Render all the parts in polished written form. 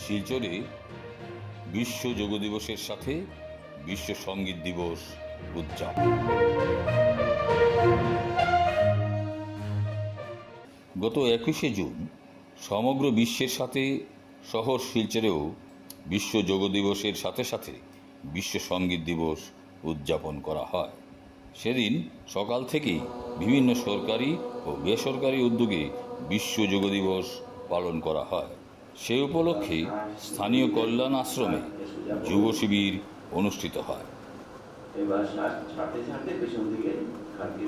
শিলচরে বিশ্ব যোগ দিবসের সাথে বিশ্ব সঙ্গীত দিবস উদযাপন। গত 21শে জুন সমগ্র বিশ্বের সাথে শহর শিলচরেও বিশ্ব যোগ দিবসের সাথে সাথে বিশ্ব সঙ্গীত দিবস উদযাপন করা হয়। সেদিন সকাল থেকেই বিভিন্ন সরকারি ও বেসরকারি উদ্যোগে বিশ্ব যোগ দিবস পালন করা হয়। সে উপলক্ষে স্থানীয় কল্যাণ আশ্রমে যুব শিবির অনুষ্ঠিত হয়। এবার শ্বাস ছাড়তে ছাড়তে পেছন দিকে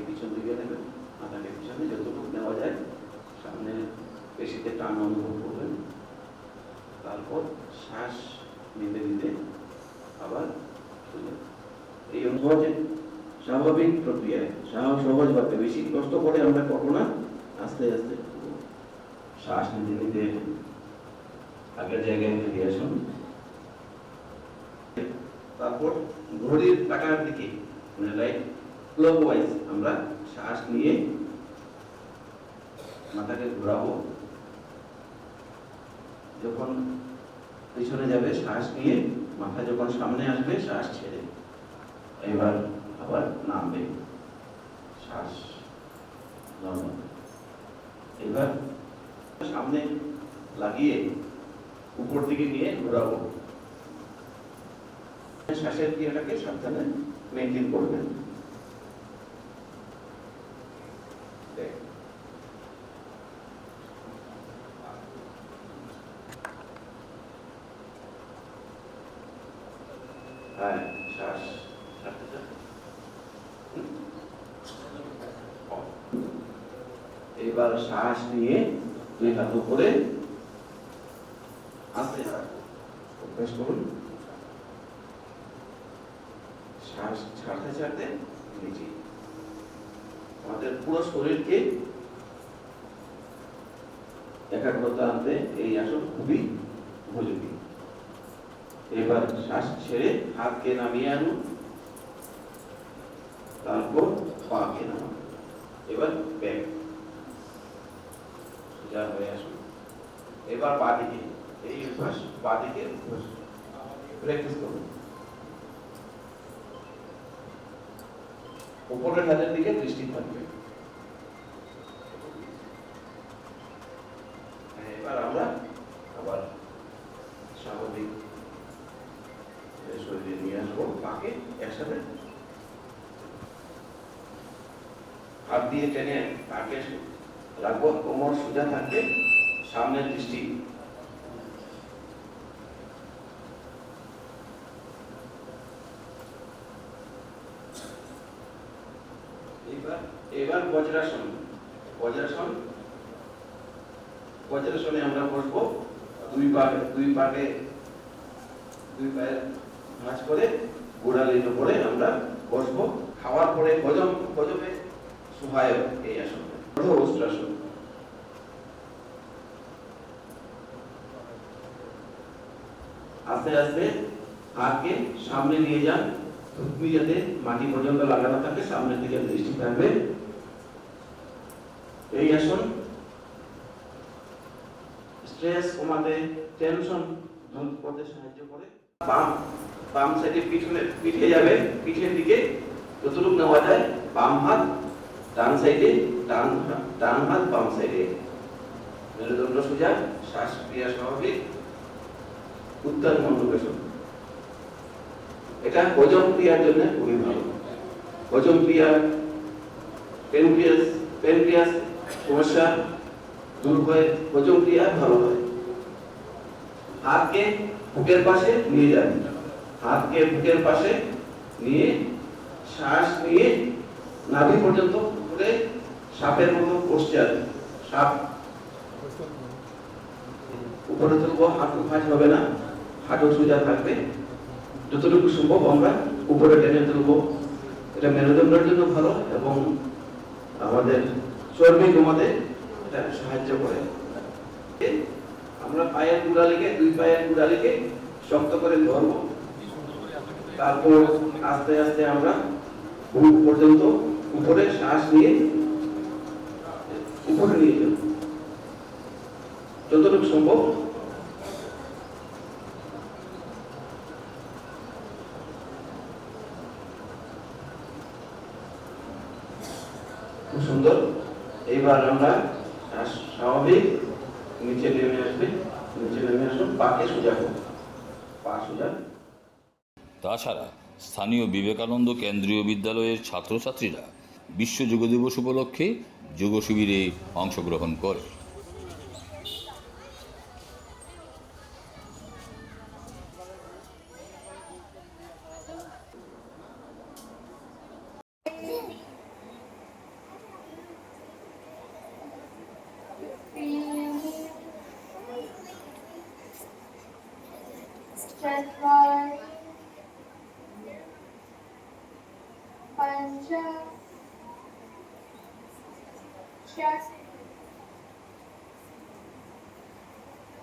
পিছন দিকে নেবেন, মাথাকে পিছনে যতটুকু নেওয়া যায় সামনে পেশিতে টান অনুভব করবেন। তারপর শ্বাস নিতে নিতে আবার এই অনুভবে স্বাভাবিক প্রক্রিয়ায় সহজভাবে, বেশি কষ্ট করে আমরা করবো না, আস্তে আস্তে শ্বাস নিতে নিতে আগের জায়গায় ফিরে আসুন। তারপর ঘড়ির কাঁটার দিকে রাইট ক্লকওয়াইজ আমরা শ্বাস নিয়ে মাথাকে ঘোরাবো। যখন পিছনে যাবে শ্বাস নিয়ে, মাথা যখন সামনে আসবে শ্বাস ছেড়ে এবার আবার নামবে, শ্বাস নরমাল। এবার সামনে লাগিয়ে উপর দিকে নিয়ে ঘোরাবো। শ্বাসের ক্রিয়াটাকে সাবধানে মেনটেন করবেন। হ্যাঁ, শ্বাস এবার শ্বাস নিয়ে দুই হাত উপরে আস্তে অভ্যাস করুন। শ্বাস ছাড়তে ছাড়তে নিচে। আমাদের পুরো শরীরকে একাগ্রতা আনতে এই আসন খুবই উপযোগী। এবার শ্বাস ছেড়ে হাতকে নামিয়ে আনুন, তারপর পাকে নামান। এবার ব্যাক সোজা হয়ে আসুন। এবার পা দিকে, এই অভ্যাস পা দিকে প্র্যাকটিস করুন। উপরের হাতের দিকে দৃষ্টি থাকবে। এবার আমরা আবার স্বাভাবিক শরীরে নিয়ে আসবো, পাকে একসাথে হাত দিয়ে টেনে পাকে রাখবো। কোমর সোজা থাকবে, সামনের দৃষ্টি। এবার বজ্রাসন। বজ্রাসনে আমরা বসবো, দুই পায়ের ভাঁজ করে গোড়ালির উপরে আমরা বসবো। খাওয়ার পরে হজমে সহায়ক এই আসন অর্ধবস্ত্রাসন। আস্তে আস্তে হাতকে সামনে নিয়ে যান, থুতনি যাতে মাটি পর্যন্ত লাগানো থাকে, সামনের দিকে দৃষ্টি থাকবে। এই আসন স্ট্রেস কমাতে, টেনশন দূর করতে সাহায্য করে। বাম সাইডে পিঠে যাবে, পিঠের দিকে যতটুকু নেওয়া যায় বাম হাত, ডান সাইডে ডান হাত বাম সাইডে, মেরুদণ্ড সোজা, শ্বাস ক্রিয়া স্বাভাবিক। উত্তর মণ্ডকাসন, এটা হজম ক্রিয়ার জন্য খুবই ভালো। হজম ক্রিয়া, প্যানক্রিয়াস সমস্যা দূর হয়ে হজম ক্রিয়া ভালো হয়। হাতকে বুকের পাশে নিয়ে যান, হাতকে বুকের পাশে নিয়ে শ্বাস নিয়ে নাভি পর্যন্ত উপরে সাপের মতো পোস্টার, সাপ উপরে তুলবো, হাঁটু ভাঁজ হবে না, হাঁটু সোজা থাকবে। যতটুকু সম্ভব আমরা উপরে টেনে তুলবো। এটা মেরুদণ্ডের জন্য ভালো এবং আমাদের চর্বি কমাতে এটা সাহায্য করে। আমরা পায়ের গোড়ালিকে, দুই পায়ের গোড়ালিকে শক্ত করে ধরবো। তারপর আস্তে আস্তে আমরা বুক পর্যন্ত উপরে শ্বাস নিয়ে করে নিয়ে যান যতটুকু সম্ভব। খুব সুন্দর। এইবার আমরা স্বাভাবিক নিচে নেমে আসবে, নিচে নেমে আসুন, পাকে সোজা হোক, পা সোজা। তাছাড়া স্থানীয় বিবেকানন্দ কেন্দ্রীয় বিদ্যালয়ের ছাত্রছাত্রীরা বিশ্ব যোগ দিবস উপলক্ষে যোগ শিবিরে অংশগ্রহণ করে।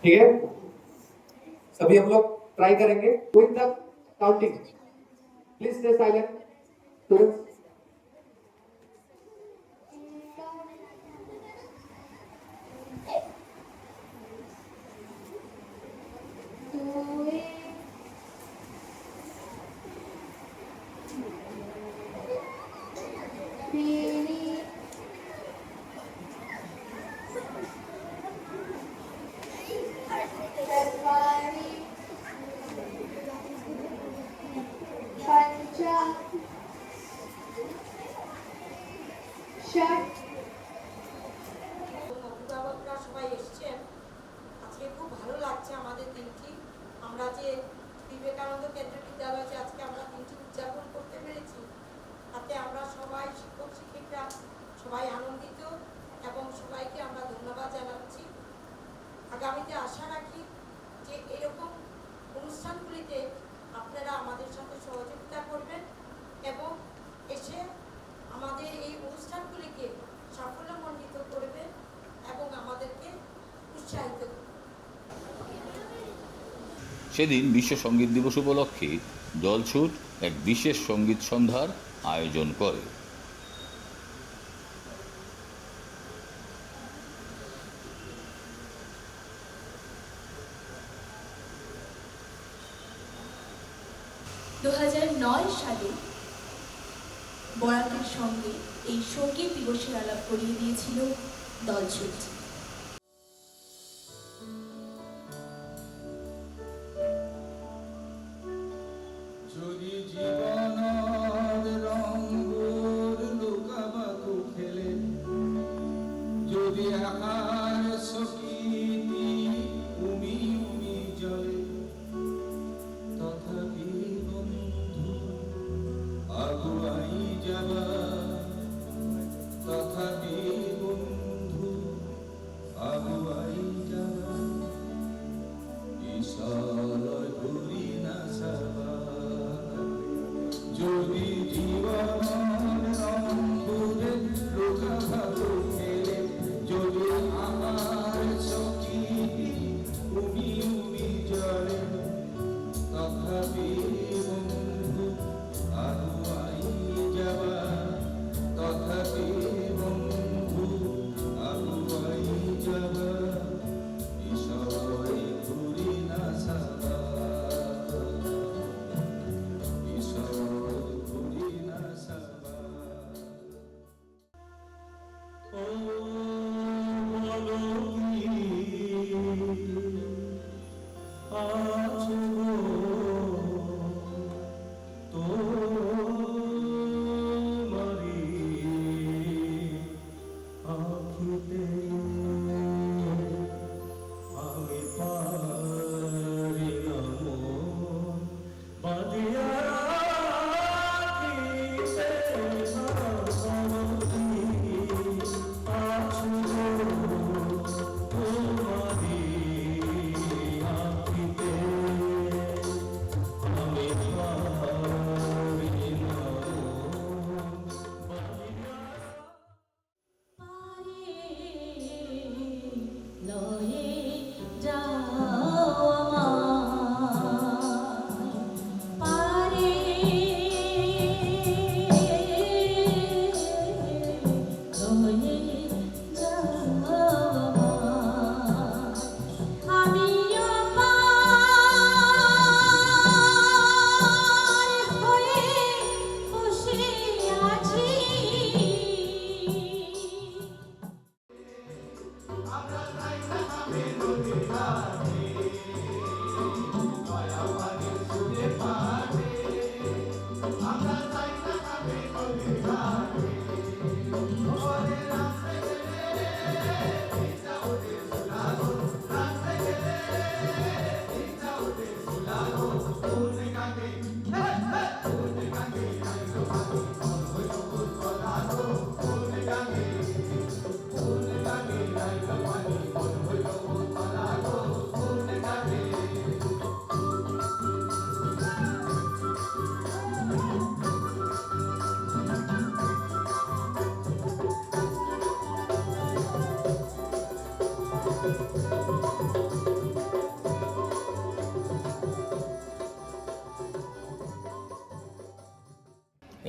ठीक है, सभी हम लोग ट्राई करेंगे with the counting. Please stay silent students. অভিভাবকরা সবাই এসেছেন, আজকে খুব ভালো লাগছে আমাদের দিনটি। আমরা যে বিবেকানন্দ কেন্দ্রীয় বিদ্যালয়ে যে আজকে আমরা দিনটি উদযাপন করতে পেরেছি, তাতে আমরা সবাই শিক্ষক শিক্ষিকা সবাই আনন্দিত এবং সবাইকে আমরা ধন্যবাদ জানাচ্ছি। আগামীতে আশা রাখি যে এরকম অনুষ্ঠানগুলিতে আপনারা আমাদের সাথে সহযোগিতা করবেন এবং এসে আমাদের এই অনুষ্ঠানগুলিকে সাফল্যমণ্ডিত করবেন এবং আমাদেরকে উৎসাহিত করবেন। সেদিন বিশ্ব সঙ্গীত দিবস উপলক্ষে দলছুট এক বিশেষ সঙ্গীত সন্ধ্যার আয়োজন করে। সালে বরাকের সঙ্গে এই সঙ্গীত দিবসের আলাপ করিয়ে দিয়েছিল দলছুট। যদি জীবনের রঙের লুকাবাকু খেলে, যদি আকার সকিতি উমি উমি জলে, তথাপি বন্ধু আগুয়াই যাবা, তথাপি বন্ধু আগুয়াই যাবা, ঈশ্বর ঘুরি না সাবা। যদি জীবনের অঙ্গুরে লুকাভাবু খেলে, যদি আমার সখী উমি উমি জলে, তথাপি বন্ধু আগুয়াই যাবা, তথাপি বন্ধু আগুয়াই যাবা, ঈশ্বরে ঘুরি না সাবা।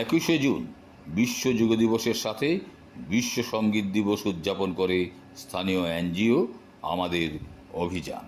একুশে জুন বিশ্ব যোগ দিবসের সাথে বিশ্ব সঙ্গীত দিবস উদযাপন করে স্থানীয় এনজিও আমাদের অভিযান।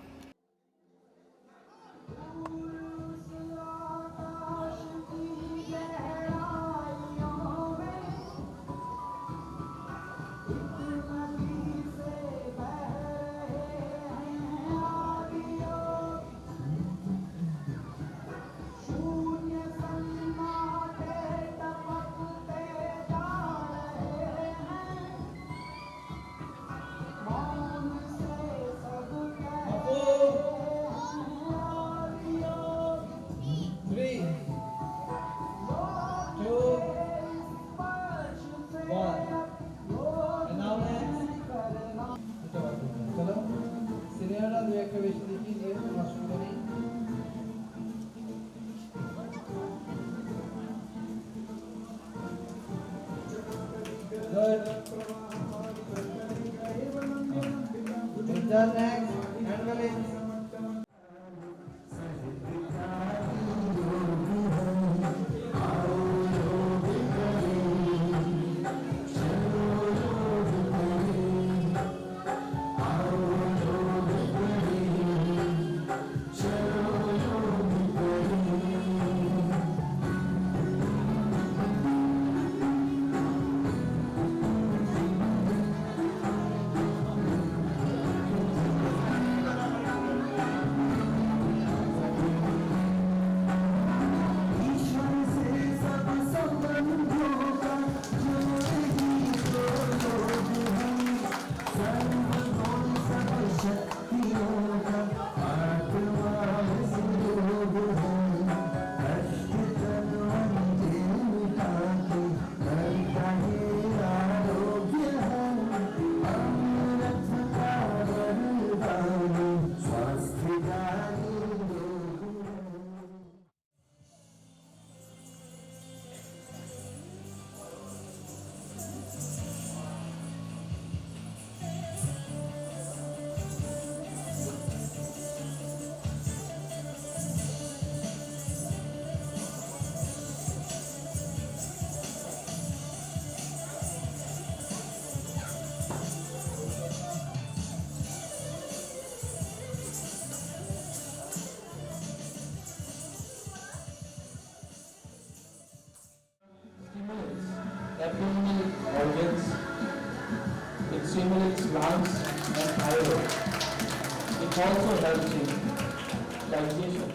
Abdominal organs. It stimulates lungs and thyroid. It also helps in digestion.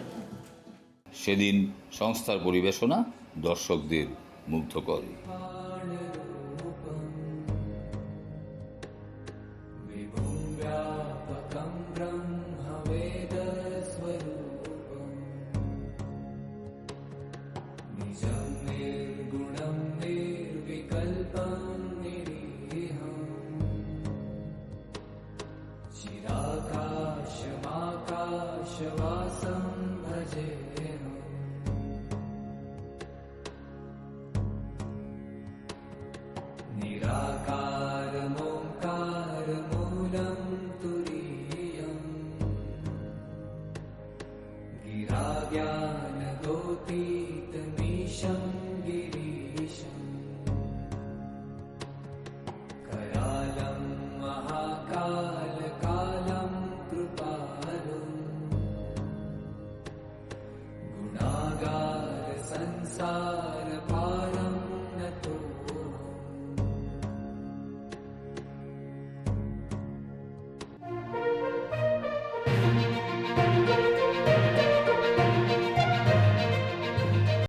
সেদিন সংস্থার পরিবেশনা দর্শকদের মুগ্ধ করে। चिराकाशमाकाशवासं भजेऽहम् निराकारमोङ्कारमूलं तुरीयम् गिराज्ञानगोतीतमीशं गिरीशम् करालं महाकालकालं कृपालुम् गुणागार संसार